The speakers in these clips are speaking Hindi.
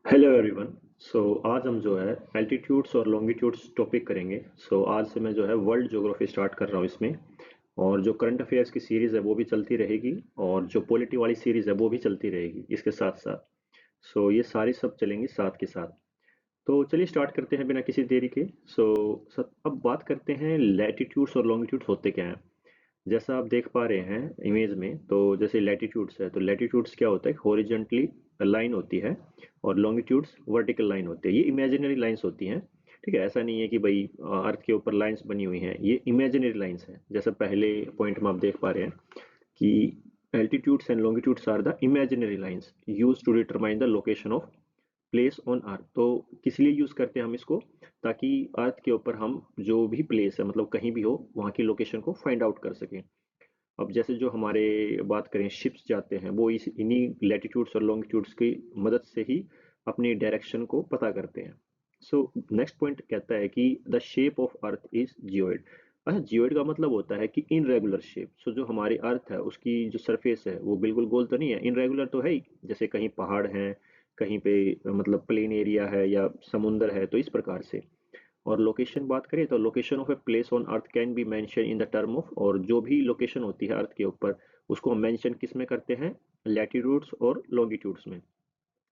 Hello everyone. सो आज हम जो है एल्टीट्यूड्स और लॉन्गिट्यूड्स टॉपिक करेंगे। आज से मैं जो है वर्ल्ड ज्योग्राफी स्टार्ट कर रहा हूँ इसमें। और जो करंट अफेयर्स की सीरीज़ है वो भी चलती रहेगी, और जो पॉलिटी वाली सीरीज़ है वो भी चलती रहेगी इसके साथ साथ। ये सारी सब चलेंगी साथ के साथ। तो चलिए स्टार्ट करते हैं बिना किसी देरी के। अब बात करते हैं लैटिट्यूड्स और लॉन्गिट्यूड्स होते क्या हैं। जैसा आप देख पा रहे हैं इमेज में, तो जैसे लैटिट्यूड्स है, तो लैटिट्यूड्स क्या होता है, हॉरिजेंटली लाइन होती है, और लॉन्गिट्यूड्स वर्टिकल लाइन होती है। ये इमेजिनरी लाइंस होती हैं। ठीक है, ऐसा नहीं है कि भाई अर्थ के ऊपर लाइंस बनी हुई हैं, ये इमेजिनरी लाइंस हैं। जैसा पहले पॉइंट में आप देख पा रहे हैं कि altitudes and longitudes are the imaginary lines use to determine the location of place on earth. तो किस लिए यूज करते हैं हम इसको, ताकि अर्थ के ऊपर हम जो भी प्लेस है, मतलब कहीं भी हो, वहाँ की लोकेशन को फाइंड आउट कर सकें। अब जैसे जो हमारे बात करें शिप्स जाते हैं, वो इस इन्हीं लैटिट्यूड्स और लॉन्गिट्यूड्स की मदद से ही अपनी डायरेक्शन को पता करते हैं। सो नेक्स्ट पॉइंट कहता है कि the shape of earth is geoid. अच्छा, जियोइड का मतलब होता है कि इनरेगुलर शेप। जो हमारी अर्थ है उसकी जो सरफेस है वो बिल्कुल गोल तो नहीं है, इनरेगुलर तो है ही। जैसे कहीं पहाड़ हैं, कहीं पे मतलब प्लेन एरिया है या समुंदर है, तो इस प्रकार से। और लोकेशन बात करें तो location of a place on earth can be mention in the term of, और जो भी लोकेशन होती है अर्थ के ऊपर, उसको हम मेंशन किस में करते हैं, लैटिट्यूड्स और लॉन्गिट्यूड्स में।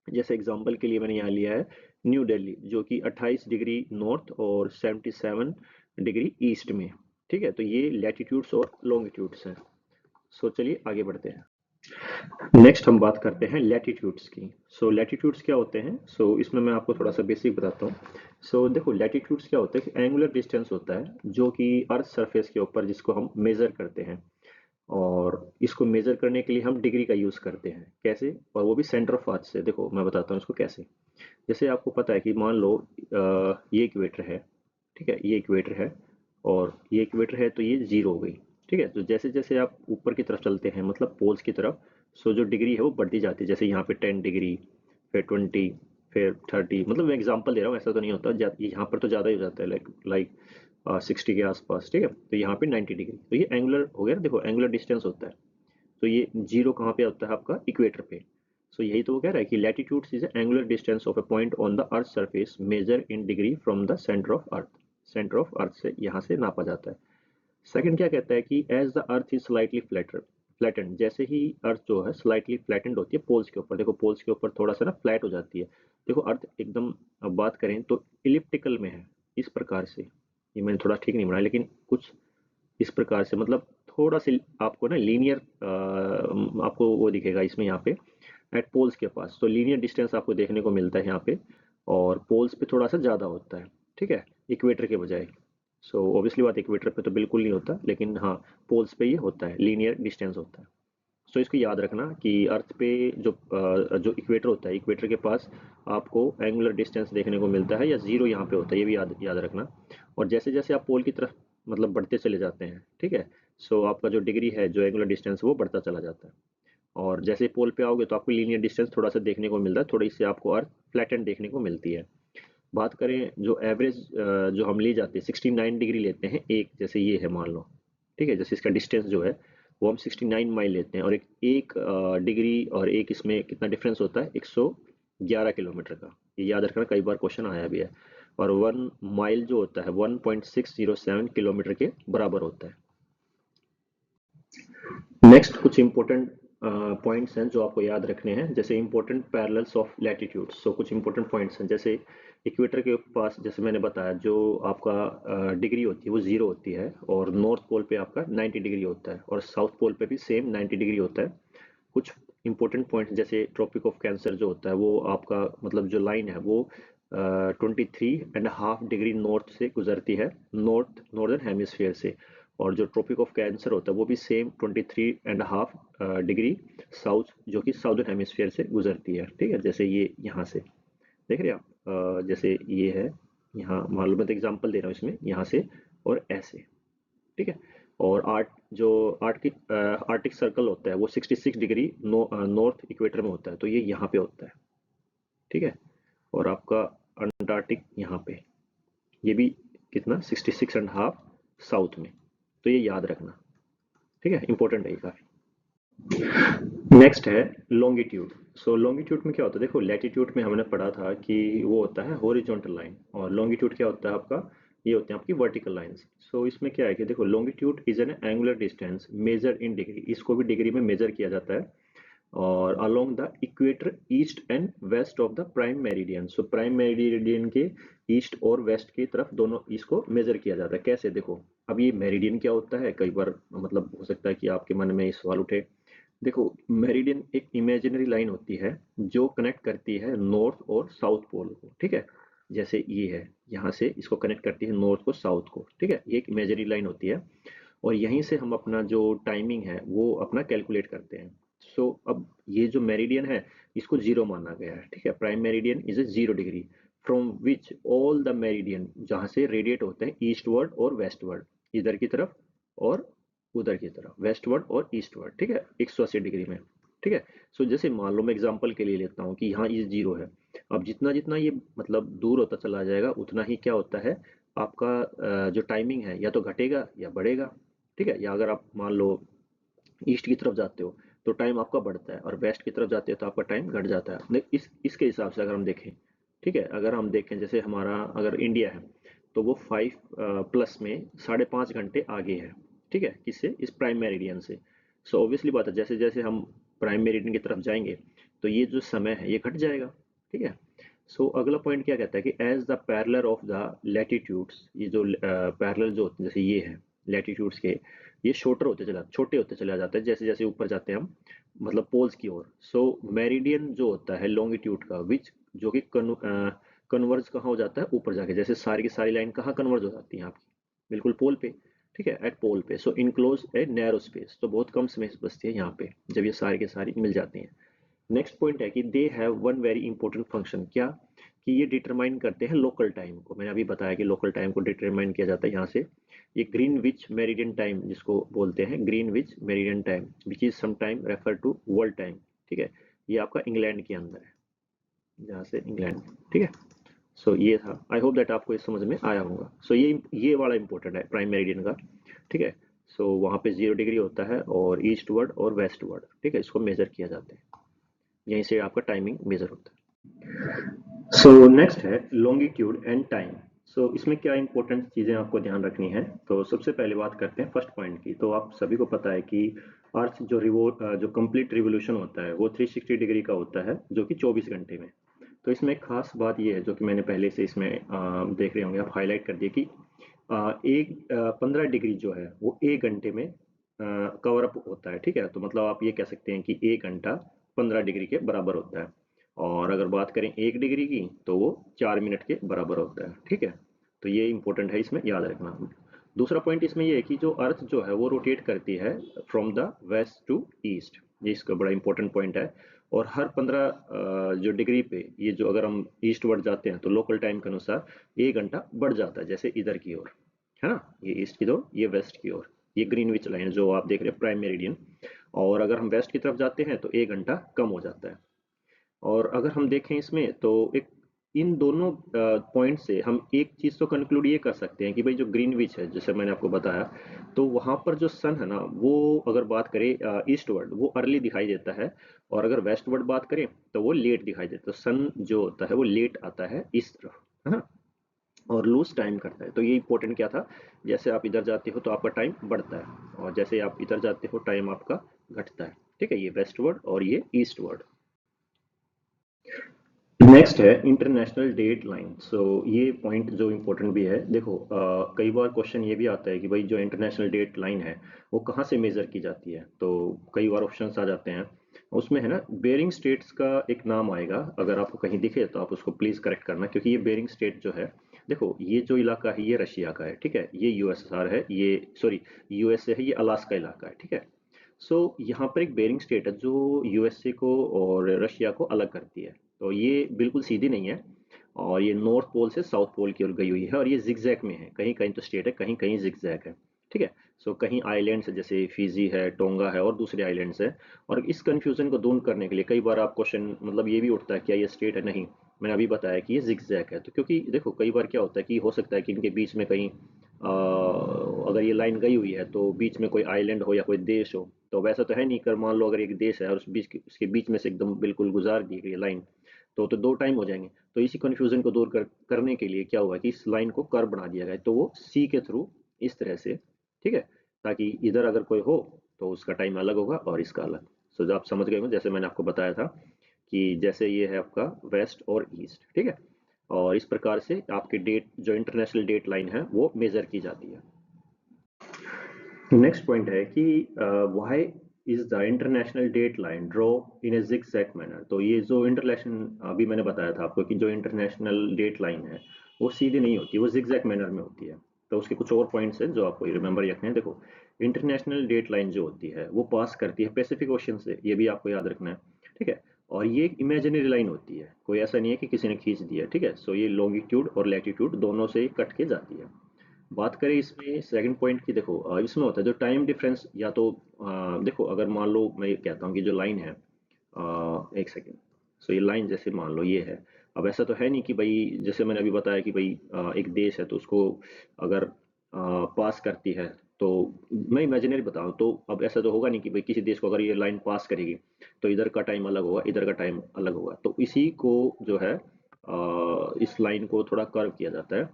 जैसे एग्जांपल के लिए मैंने यहाँ लिया है न्यू दिल्ली, जो कि 28 डिग्री नॉर्थ और 77 डिग्री ईस्ट में। ठीक है, तो ये लैटिट्यूड्स और लॉन्गिट्यूड्स हैं। चलिए आगे बढ़ते हैं। नेक्स्ट हम बात करते हैं लैटिट्यूड्स की। लैटिट्यूड्स क्या होते हैं, इसमें मैं आपको थोड़ा सा बेसिक बताता हूँ। देखो, लैटिट्यूड्स क्या होता है कि एंगुलर डिस्टेंस होता है जो कि अर्थ सरफेस के ऊपर जिसको हम मेजर करते हैं। और इसको मेजर करने के लिए हम डिग्री का यूज करते हैं। कैसे, और वो भी सेंटर ऑफ अर्थ से। देखो मैं बताता हूँ इसको कैसे। जैसे आपको पता है कि मान लो ये इक्वेटर है। ठीक है, ये इक्वेटर है, और ये इक्वेटर है, तो ये जीरो हो गई। ठीक है, तो जैसे जैसे आप ऊपर की तरफ चलते हैं, मतलब पोल्स की तरफ, जो डिग्री है वो बढ़ती जाती है। जैसे यहाँ पे 10 डिग्री, फिर 20, फिर 30। मतलब मैं एग्जांपल दे रहा हूँ, ऐसा तो नहीं होता। यहाँ पर तो ज़्यादा ही हो जाता है, लाइक लाइक 60 के आसपास। ठीक है, तो यहाँ पे 90 डिग्री, तो ये एंगुलर हो गया ना। देखो एंगुलर डिस्टेंस होता है। तो ये जीरो कहाँ पे होता है आपका, इक्वेटर पे। यही तो वो कह रहा है कि latitudes is angular distance of a point on the earth surface measure in degree from the centre of earth. Centre of earth से यहाँ से नापा जाता है। सेकंड क्या कहता है कि as the earth is slightly flatter, flattened, जैसे ही अर्थ जो है स्लाइटली फ्लैटेंड होती है पोल्स के ऊपर। देखो पोल्स के ऊपर थोड़ा सा ना फ्लैट हो जाती है। देखो अर्थ एकदम, अब बात करें तो इलिप्टिकल में है, इस प्रकार से। ये मैंने थोड़ा ठीक नहीं बनाया, लेकिन कुछ इस प्रकार से, मतलब थोड़ा सी आपको ना लीनियर आपको वो दिखेगा इसमें, यहाँ पे एट पोल्स के पास। तो लीनियर डिस्टेंस आपको देखने को मिलता है यहाँ पे, और पोल्स पे थोड़ा सा ज़्यादा होता है। ठीक है, इक्वेटर के बजाय। ऑब्वियसली बात, इक्वेटर पे तो बिल्कुल नहीं होता, लेकिन हाँ, पोल्स पे ये होता है, लीनियर डिस्टेंस होता है। इसको याद रखना कि अर्थ पे जो इक्वेटर होता है, इक्वेटर के पास आपको एंगुलर डिस्टेंस देखने को मिलता है, या जीरो यहाँ पे होता है, ये भी याद याद रखना। और जैसे जैसे आप पोल की तरफ मतलब बढ़ते चले जाते हैं, ठीक है, आपका जो डिग्री है, जो एंगुलर डिस्टेंस, वो बढ़ता चला जाता है। और जैसे पोल पे आओगे तो आपको लीनियर डिस्टेंस थोड़ा सा देखने को मिलता है, थोड़ी सी आपको अर्थ फ्लैटेंड देखने को मिलती है। बात करें जो एवरेज जो हम ली जाती है, 69 डिग्री लेते हैं एक, जैसे ये है मान लो। ठीक है, जैसे इसका डिस्टेंस जो है वो हम 69 माइल लेते हैं, और एक एक डिग्री और एक इसमें कितना डिफरेंस होता है, 111 किलोमीटर का। ये याद रखना, कई बार क्वेश्चन आया भी है। और 1 माइल जो होता है 1.607 किलोमीटर के बराबर होता है। नेक्स्ट कुछ इंपॉर्टेंट पॉइंट्स हैं जो आपको याद रखने हैं, जैसे इंपॉर्टेंट पैरेलल्स ऑफ लैटिट्यूड। कुछ इंपॉर्टेंट पॉइंट्स हैं, जैसे इक्वेटर के पास, जैसे मैंने बताया, जो आपका डिग्री होती है वो जीरो होती है, और नॉर्थ पोल पे आपका 90 डिग्री होता है, और साउथ पोल पे भी सेम 90 डिग्री होता है। कुछ इंपॉर्टेंट पॉइंट्स, जैसे ट्रॉपिक ऑफ कैंसर जो होता है, वो आपका मतलब जो लाइन है वो 23.5 डिग्री नॉर्थ से गुजरती है, नॉर्दर्न हेमिस्फीयर से। और जो ट्रॉपिक ऑफ कैंसर होता है वो भी सेम 23.5 डिग्री साउथ, जो कि साउदर्न हेमिस्फीयर से गुजरती है। ठीक है, जैसे ये यहाँ से देख रहे हैं आप, जैसे ये है, यहाँ मान लो मैं तो एग्जाम्पल दे रहा हूँ इसमें, यहाँ से और ऐसे। ठीक है, और आर्टिक सर्कल होता है वो 66 डिग्री नॉर्थ इक्वेटर में होता है, तो ये यहाँ पे होता है। ठीक है, और आपका अंटार्कटिक यहाँ पे, ये भी कितना, 66.5 साउथ में। तो ये याद रखना। ठीक है, इंपॉर्टेंट है ये काफी। नेक्स्ट है लॉन्गिट्यूड। सो लॉन्गिट्यूड में क्या होता है, देखो लैटिट्यूड में हमने पढ़ा था कि वो होता है हॉरिजॉन्टल लाइन, और लॉन्गिट्यूड क्या होता है आपका, ये होते हैं आपकी वर्टिकल लाइंस। सो इसमें क्या है कि देखो longitude is an angular distance measure in degree, इसको भी डिग्री में मेजर किया जाता है, और along the equator east and west of the prime meridian. So prime meridian के ईस्ट और वेस्ट की तरफ दोनों इसको मेजर किया जाता है। कैसे, देखो अब ये मेरिडियन क्या होता है, कई बार मतलब हो सकता है कि आपके मन में इस सवाल उठे। देखो मेरिडियन एक इमेजिनरी लाइन होती है जो कनेक्ट करती है नॉर्थ और साउथ पोल को, ठीक है। जैसे ये है, यहाँ से इसको कनेक्ट करती है नॉर्थ को साउथ को, ठीक है, ये एक इमेजिनरी लाइन होती है, और यहीं से हम अपना जो टाइमिंग है वो अपना कैलकुलेट करते हैं। सो अब ये जो मेरिडियन है इसको जीरो माना गया है, ठीक है। Prime meridian is a 0 degree from which all the meridian, जहाँ से रेडिएट होते हैं ईस्टवर्ड और वेस्टवर्ड, इधर की तरफ और उधर की तरफ, वेस्टवर्ड और ईस्टवर्ड, ठीक है, 180 डिग्री में, ठीक है। सो जैसे मान लो मैं एग्जांपल के लिए लेता हूँ कि यहाँ ये जीरो है, अब जितना जितना ये मतलब दूर होता चला जाएगा उतना ही क्या होता है आपका जो टाइमिंग है या तो घटेगा या बढ़ेगा, ठीक है। या अगर आप मान लो ईस्ट की तरफ जाते हो तो टाइम आपका बढ़ता है, और वेस्ट की तरफ जाते हो तो आपका टाइम घट जाता है। इसके हिसाब से अगर हम देखें, ठीक है, अगर हम देखें जैसे हमारा अगर इंडिया है तो वो 5 प्लस में 5.5 घंटे आगे है, ठीक है, किससे, इस प्राइम मेरिडियन से। सो ऑब्वियसली बात है, जैसे जैसे हम प्राइम मेरिडियन की तरफ जाएंगे तो ये जो समय है ये घट जाएगा, ठीक है। सो अगला पॉइंट क्या कहता है कि as the parallel of the latitudes, ये जो पैरेलल जो होते हैं जैसे ये है लैटिट्यूड्स के, ये छोटे होते चला जाता है जैसे जैसे ऊपर जाते हैं हम, मतलब पोल्स की ओर। सो मेरिडियन जो होता है लॉन्गिट्यूड का, विच जो कि कन्वर्ज कहाँ हो जाता है, ऊपर जाके, जैसे सारी की सारी लाइन कहाँ कन्वर्ज हो जाती है आपकी, बिल्कुल पोल पे, ठीक है, एट पोल पे। सो इनक्लोज ए नैरो स्पेस, तो बहुत कम स्पेस बचती है यहाँ पे जब ये सारी की सारी मिल जाती हैं। नेक्स्ट पॉइंट है कि they have one very important function, क्या, कि ये डिटरमाइन करते हैं लोकल टाइम को। मैंने अभी बताया कि लोकल टाइम को डिटरमाइन किया जाता है यहाँ से। ये ग्रीन विच मेरिडियन टाइम जिसको बोलते हैं, Greenwich meridian time which is some time refer to world time, ठीक है। ये आपका इंग्लैंड के अंदर है, जहाँ से इंग्लैंड, ठीक है। सो ये था, आई होप दैट आपको इस समझ में आया होगा। सो ये वाला इंपॉर्टेंट है प्राइम मेरिडियन का, ठीक है। सो वहाँ पे 0 डिग्री होता है और ईस्टवर्ड और वेस्टवर्ड, ठीक है, इसको मेजर किया जाता है, यहीं से आपका टाइमिंग मेजर होता है। सो नेक्स्ट है लॉन्गिट्यूड एंड टाइम। सो इसमें क्या इंपॉर्टेंट चीज़ें आपको ध्यान रखनी है, तो सबसे पहले बात करते हैं फर्स्ट पॉइंट की। तो आप सभी को पता है कि अर्थ जो कंप्लीट रिवोल्यूशन होता है वो 360 डिग्री का होता है, जो कि 24 घंटे में। तो इसमें एक खास बात ये है जो कि मैंने पहले से इसमें देख रहे होंगे आप, हाईलाइट कर दिए कि 15 डिग्री जो है वो 1 घंटे में कवर अप होता है, ठीक है। तो मतलब आप ये कह सकते हैं कि 1 घंटा 15 डिग्री के बराबर होता है, और अगर बात करें 1 डिग्री की तो वो 4 मिनट के बराबर होता है, ठीक है। तो ये इंपॉर्टेंट है, इसमें याद रखना। दूसरा पॉइंट इसमें ये है कि जो अर्थ जो है वो रोटेट करती है from the west to east, ये इसका बड़ा इंपॉर्टेंट पॉइंट है। और हर 15 जो डिग्री पे ये जो अगर हम ईस्टवर्ड जाते हैं तो लोकल टाइम के अनुसार 1 घंटा बढ़ जाता है, जैसे इधर की ओर है ना, ये ईस्ट की ओर, ये वेस्ट की ओर, ये ग्रीनविच लाइन जो आप देख रहे हैं प्राइम मेरिडियन। और अगर हम वेस्ट की तरफ जाते हैं तो 1 घंटा कम हो जाता है। और अगर हम देखें इसमें तो एक इन दोनों पॉइंट से हम एक चीज़ तो कंक्लूड ये कर सकते हैं कि भाई जो ग्रीनविच है जैसे मैंने आपको बताया, तो वहाँ पर जो सन है ना वो अगर बात करें ईस्टवर्ड वो अर्ली दिखाई देता है, और अगर वेस्टवर्ड बात करें तो वो लेट दिखाई देता है। सन जो होता है वो लेट आता है इस तरफ, है ना, और लूज टाइम करता है। तो ये इंपॉर्टेंट क्या था, जैसे आप इधर जाते हो तो आपका टाइम बढ़ता है, और जैसे आप इधर जाते हो टाइम आपका घटता है, ठीक है। ये वेस्टवर्ड और ये ईस्टवर्ड। नेक्स्ट है इंटरनेशनल डेट लाइन। सो ये पॉइंट जो इम्पोर्टेंट भी है, देखो कई बार क्वेश्चन ये भी आता है कि भाई जो इंटरनेशनल डेट लाइन है वो कहाँ से मेजर की जाती है। तो कई बार ऑप्शंस आ जाते हैं, उसमें है ना बेरिंग स्टेट्स का एक नाम आएगा, अगर आपको कहीं दिखे तो आप उसको प्लीज़ करेक्ट करना, क्योंकि ये बेरिंग स्टेट जो है, देखो ये जो इलाका है ये रशिया का है, ठीक है, ये यूएसएसआर है, ये सॉरी यूएसए है, ये अलास्का इलाका है, ठीक है। सो यहाँ पर एक बेरिंग स्टेट है जो यूएसए को और रशिया को अलग करती है। तो ये बिल्कुल सीधी नहीं है, और ये नॉर्थ पोल से साउथ पोल की ओर गई हुई है, और ये जिगजैग में है, कहीं कहीं तो स्टेट है, कहीं कहीं जिगजैग है, ठीक है। सो कहीं आइलैंड्स है जैसे फिजी है, टोंगा है, और दूसरे आइलैंड्स है। और इस कंफ्यूजन को दूर करने के लिए कई बार आप क्वेश्चन मतलब ये भी उठता है क्या ये स्टेट है, नहीं, मैंने अभी बताया कि ये जिगजैग है। तो क्योंकि देखो कई बार क्या होता है कि हो सकता है कि इनके बीच में कहीं अगर ये लाइन गई हुई है तो बीच में कोई आइलैंड हो या कोई देश हो, तो वैसा तो है नहीं कर, मान लो अगर एक देश है और उसके बीच में से एकदम बिल्कुल गुजार दी गई लाइन, तो दो टाइम हो जाएंगे। तो इसी कन्फ्यूजन को दूर करने के लिए क्या हुआ कि इस लाइन को कर्व बना दिया गया, तो वो सी के थ्रू इस तरह से, ठीक है, ताकि इधर अगर कोई हो तो उसका टाइम अलग होगा और इसका अलग। सो जो आप समझ गए हो, जैसे मैंने आपको बताया था कि जैसे ये है आपका वेस्ट और ईस्ट, ठीक है, और इस प्रकार से आपकी डेट जो इंटरनेशनल डेट लाइन है वो मेजर की जाती है। नेक्स्ट पॉइंट है कि why is the international date line draw in a zigzag manner. तो ये जो इंटरनेशनल, अभी मैंने बताया था आपको कि जो इंटरनेशनल डेट लाइन है वो सीधी नहीं होती, वो जिगजैग मैनर में होती है। तो उसके कुछ और पॉइंट्स हैं जो आपको रिमेंबर रखने हैं। देखो, इंटरनेशनल डेट लाइन जो होती है वो पास करती है पैसिफिक ओशन से, ये भी आपको याद रखना है, ठीक है। और ये एक इमेजिनरी लाइन होती है, कोई ऐसा नहीं है कि किसी ने खींच दिया, ठीक है। सो ये लॉन्गिट्यूड और लैटिट्यूड दोनों से कट के जाती है। बात करें इसमें सेकंड पॉइंट की, देखो इसमें होता है जो टाइम डिफरेंस, या तो देखो अगर मान लो मैं ये कहता हूँ कि जो लाइन है, एक सेकेंड, सो ये लाइन जैसे मान लो ये है। अब ऐसा तो है नहीं कि भाई, जैसे मैंने अभी बताया कि भाई एक देश है तो उसको अगर पास करती है, तो मैं इमेजिनरी बताऊँ तो अब ऐसा तो होगा नहीं कि भाई किसी देश को अगर ये लाइन पास करेगी तो इधर का टाइम अलग होगा, इधर का टाइम अलग होगा। तो इसी को जो है इस लाइन को थोड़ा कर्व किया जाता है,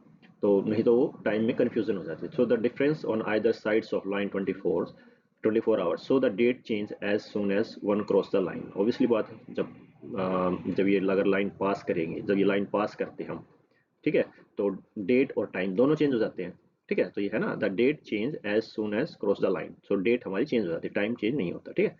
तो नहीं तो वो टाइम में कंफ्यूजन हो जाती है। So the difference on either sides of line 24 hours, so the date change as soon as one cross the line. Obviously बात है, जब ये अगर लाइन पास करेंगे, जब ये लाइन पास करते हैं हम, ठीक है, तो डेट और टाइम दोनों चेंज हो जाते हैं, ठीक है। तो ये है ना, the date change as soon as cross the line, so date हमारी चेंज हो जाती है, टाइम चेंज नहीं होता, ठीक है।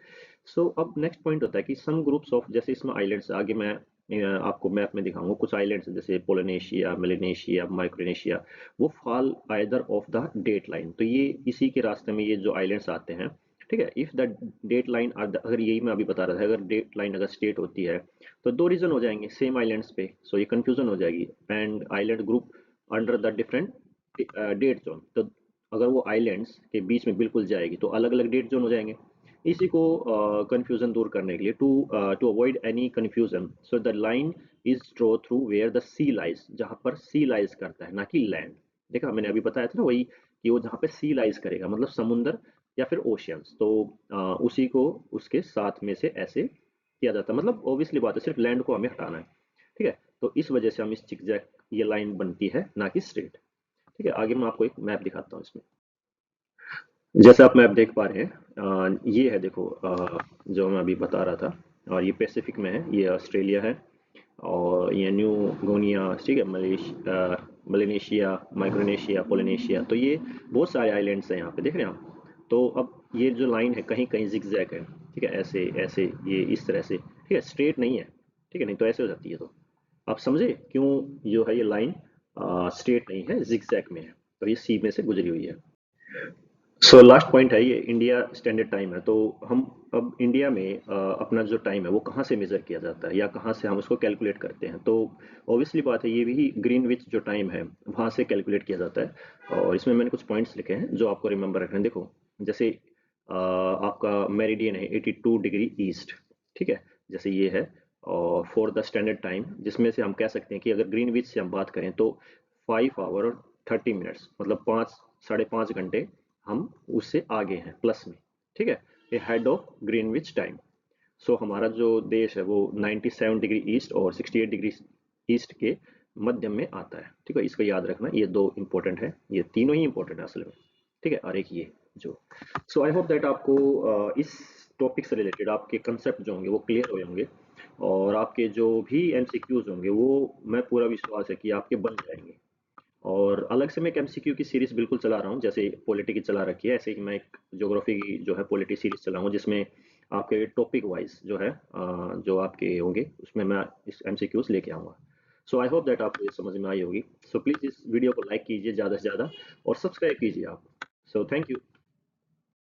सो अब नेक्स्ट पॉइंट होता है कि सम ग्रुप्स ऑफ, जैसे इसमें आइलैंड्स, आगे मैं आपको मैप में दिखाऊंगा कुछ आइलैंड्स जैसे पोलिनेशिया, मेलेनेशिया, माइक्रोनेशिया, वो fall either of the date line. तो ये इसी के रास्ते में ये जो आइलैंड्स आते हैं, ठीक है। इफ द डेट लाइन, अगर यही मैं अभी बता रहा था, अगर डेट लाइन अगर स्टेट होती है तो दो रीजन हो जाएंगे सेम आइलैंड्स पे, सो ये कंफ्यूजन हो जाएगी। And island group under the different date zone, तो अगर वो आइलैंड्स के बीच में बिल्कुल जाएगी तो अलग अलग डेट जोन हो जाएंगे। इसी को कंफ्यूजन दूर करने के लिए, to avoid any confusion, so the line is draw through where the sea lies, जहाँ पर सी लाइज करता है ना कि लैंड। देखा मैंने अभी बताया था ना वही, कि वो जहाँ पे सी लाइज करेगा मतलब समुंदर या फिर ओशियंस, तो उसी को उसके साथ में से ऐसे किया जाता है। मतलब ऑब्वियसली बात है, सिर्फ लैंड को हमें हटाना है, ठीक है। तो इस वजह से हम इस जिगजैग ये लाइन बनती है, ना कि स्ट्रेट, ठीक है। आगे मैं आपको एक मैप दिखाता हूँ इसमें। जैसे आप मैप देख पा रहे हैं, ये है देखो, जो मैं अभी बता रहा था, और ये पैसिफिक में है, ये ऑस्ट्रेलिया है, और ये न्यू गोनिया, ठीक है, मलेशिया, माइक्रोनेशिया, पोलिनेशिया, तो ये बहुत सारे आइलैंड्स हैं यहाँ पे, देख रहे हैं आप। तो अब ये जो लाइन है कहीं कहीं जिगजैग है, ठीक है, ऐसे ऐसे, ये इस तरह से, ठीक है, स्ट्रेट नहीं है, ठीक है, नहीं तो ऐसे हो जाती है। तो आप समझे क्यों जो है ये लाइन स्ट्रेट नहीं है, जिगजैग में है, तो ये सी में से गुजरी हुई है। सो लास्ट पॉइंट है, ये इंडिया स्टैंडर्ड टाइम है। तो हम अब इंडिया में अपना जो टाइम है वो कहाँ से मेज़र किया जाता है या कहाँ से हम उसको कैलकुलेट करते हैं, तो ऑब्वियसली बात है, ये भी ग्रीनविच जो टाइम है वहाँ से कैलकुलेट किया जाता है। और इसमें मैंने कुछ पॉइंट्स लिखे हैं जो आपको रिमेंबर रखना है। देखो, जैसे आपका मेरिडियन है 82 डिग्री ईस्ट, ठीक है, जैसे ये है, और फॉर द स्टैंडर्ड टाइम, जिसमें से हम कह सकते हैं कि अगर ग्रीनविच से हम बात करें तो 5 आवर 30 मिनट्स, मतलब 5 साढ़े 5 घंटे हम उससे आगे हैं प्लस में, ठीक है, ये हेड ऑफ ग्रीनविच टाइम। सो हमारा जो देश है वो 97 डिग्री ईस्ट और 68 डिग्री ईस्ट के मध्य में आता है, ठीक है। इसको याद रखना, ये दो इंपॉर्टेंट है, ये तीनों ही इंपॉर्टेंट है असल में, ठीक है। और एक ये जो, सो आई होप दैट आपको इस टॉपिक से रिलेटेड आपके कंसेप्ट जो होंगे वो क्लियर हो होंगे, और आपके जो भी एमसीक्यूज होंगे वो, मैं पूरा विश्वास है कि आपके बन जाएंगे। और अलग से मैं एक एमसीक्यू की सीरीज बिल्कुल चला रहा हूँ, जैसे पॉलिटी की चला रखी है, ऐसे ही मैं एक ज्योग्राफी की जो है पॉलिटी सीरीज चलाऊंगा, जिसमें आपके टॉपिक वाइज जो है जो आपके होंगे उसमें मैं इस एमसीक्यूज लेके आऊँगा। सो आई होप दैट आपको ये समझ में आई होगी। सो प्लीज़ इस वीडियो को लाइक कीजिए ज़्यादा से ज़्यादा, और सब्सक्राइब कीजिए आप। So thank you.